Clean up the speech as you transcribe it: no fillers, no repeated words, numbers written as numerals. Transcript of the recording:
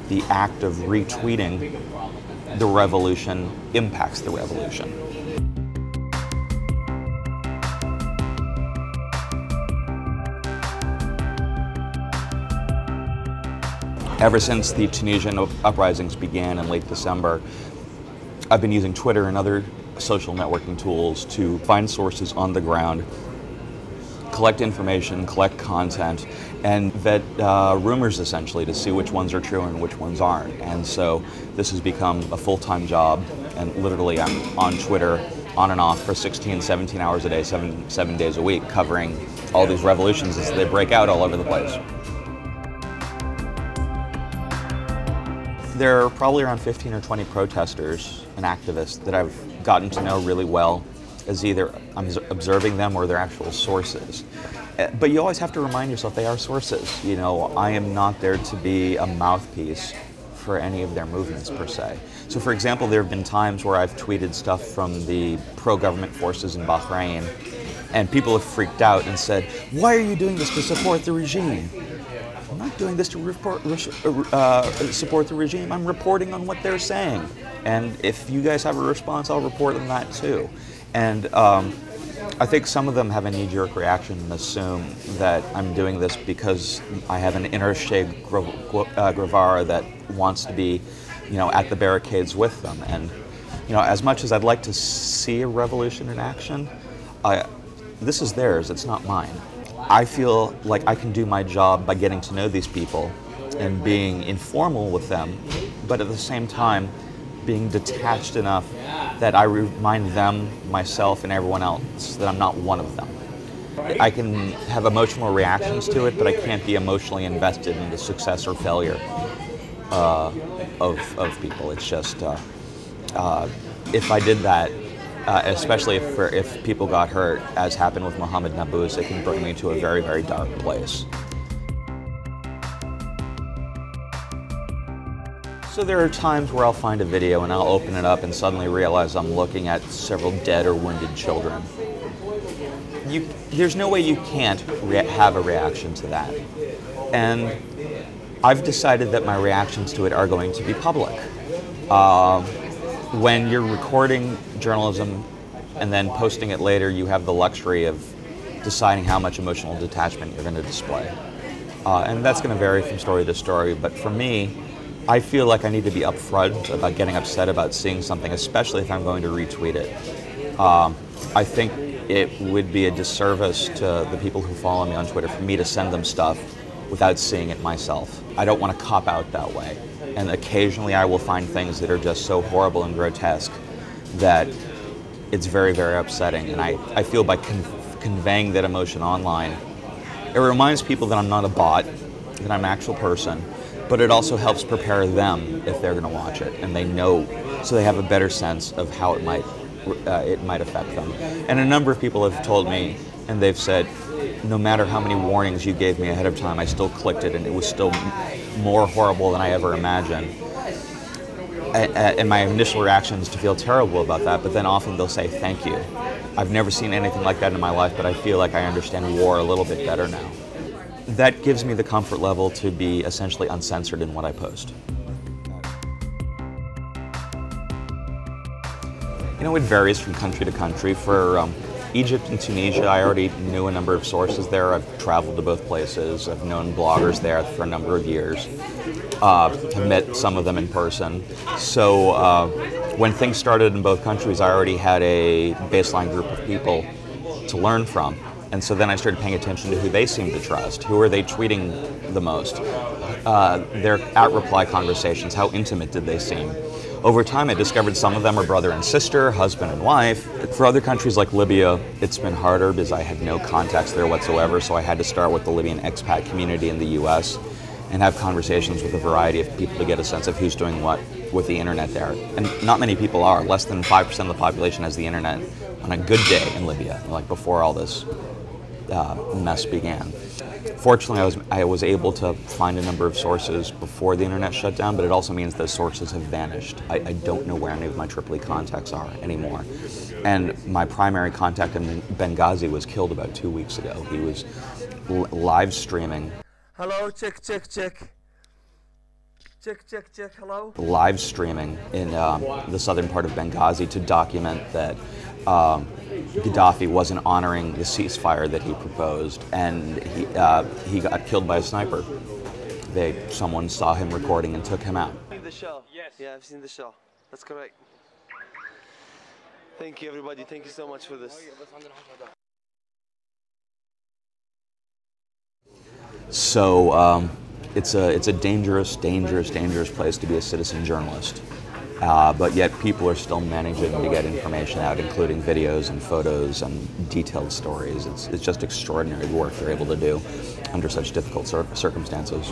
the act of retweeting the revolution impacts the revolution. Ever since the Tunisian uprisings began in late December, I've been using Twitter and other social networking tools to find sources on the ground, collect information, collect content, and vet rumors essentially to see which ones are true and which ones aren't. And so this has become a full-time job, and literally I'm on Twitter on and off for 16, 17 hours a day, seven days a week, covering all these revolutions as they break out all over the place. There are probably around 15 or 20 protesters and activists that I've gotten to know really well, as either I'm observing them or their actual sources. But you always have to remind yourself they are sources. You know, I am not there to be a mouthpiece for any of their movements per se. So for example, there have been times where I've tweeted stuff from the pro-government forces in Bahrain, and people have freaked out and said, "Why are you doing this to support the regime?" I'm not doing this to support the regime. I'm reporting on what they're saying. And if you guys have a response, I'll report on that too. And I think some of them have a knee-jerk reaction and assume that I'm doing this because I have an inner Che Guevara that wants to be, you know, at the barricades with them. And, you know, as much as I'd like to see a revolution in action, this is theirs, it's not mine. I feel like I can do my job by getting to know these people and being informal with them, but at the same time being detached enough that I remind them, myself, and everyone else that I'm not one of them. I can have emotional reactions to it, but I can't be emotionally invested in the success or failure of people. It's just, if I did that, especially if people got hurt, as happened with Mohammed Nabous, it can bring me to a very, very dark place. So there are times where I'll find a video and I'll open it up and suddenly realize I'm looking at several dead or wounded children. There's no way you can't have a reaction to that. And I've decided that my reactions to it are going to be public. When you're recording journalism and then posting it later, you have the luxury of deciding how much emotional detachment you're going to display. And that's going to vary from story to story, but for me, I feel like I need to be upfront about getting upset about seeing something, especially if I'm going to retweet it. I think it would be a disservice to the people who follow me on Twitter for me to send them stuff without seeing it myself. I don't want to cop out that way. And occasionally I will find things that are just so horrible and grotesque that it's very, very upsetting. And I feel by conveying that emotion online, it reminds people that I'm not a bot, that I'm an actual person, but it also helps prepare them if they're going to watch it, and they know, so they have a better sense of how it might affect them. And a number of people have told me, and they've said, no matter how many warnings you gave me ahead of time, I still clicked it, and it was still more horrible than I ever imagined. And my initial reaction is to feel terrible about that, but then often they'll say, thank you. I've never seen anything like that in my life, but I feel like I understand war a little bit better now. That gives me the comfort level to be essentially uncensored in what I post. You know, it varies from country to country. For Egypt and Tunisia, I already knew a number of sources there. I've traveled to both places. I've known bloggers there for a number of years. I've met some of them in person. So when things started in both countries, I already had a baseline group of people to learn from. And so then I started paying attention to who they seemed to trust. Who are they tweeting the most? Their at-reply conversations, how intimate did they seem? Over time, I discovered some of them are brother and sister, husband and wife. For other countries like Libya, it's been harder because I had no contacts there whatsoever, so I had to start with the Libyan expat community in the US and have conversations with a variety of people to get a sense of who's doing what with the internet there. And not many people are. Less than 5% of the population has the internet on a good day in Libya, like before all this mess began. Fortunately, I was able to find a number of sources before the internet shut down, but it also means those sources have vanished. I don't know where any of my Tripoli contacts are anymore. And my primary contact in Benghazi was killed about 2 weeks ago. He was live streaming. Hello, check, check, check. Check, hello? Live streaming in the southern part of Benghazi to document that Gaddafi wasn't honoring the ceasefire that he proposed, and he got killed by a sniper. Someone saw him recording and took him out. I've seen the show. Yes. Yeah, I've seen the show. That's correct. Thank you, everybody. Thank you so much for this. So it's a dangerous place to be a citizen journalist. But yet people are still managing to get information out, including videos and photos and detailed stories. It's just extraordinary work they're able to do under such difficult circumstances.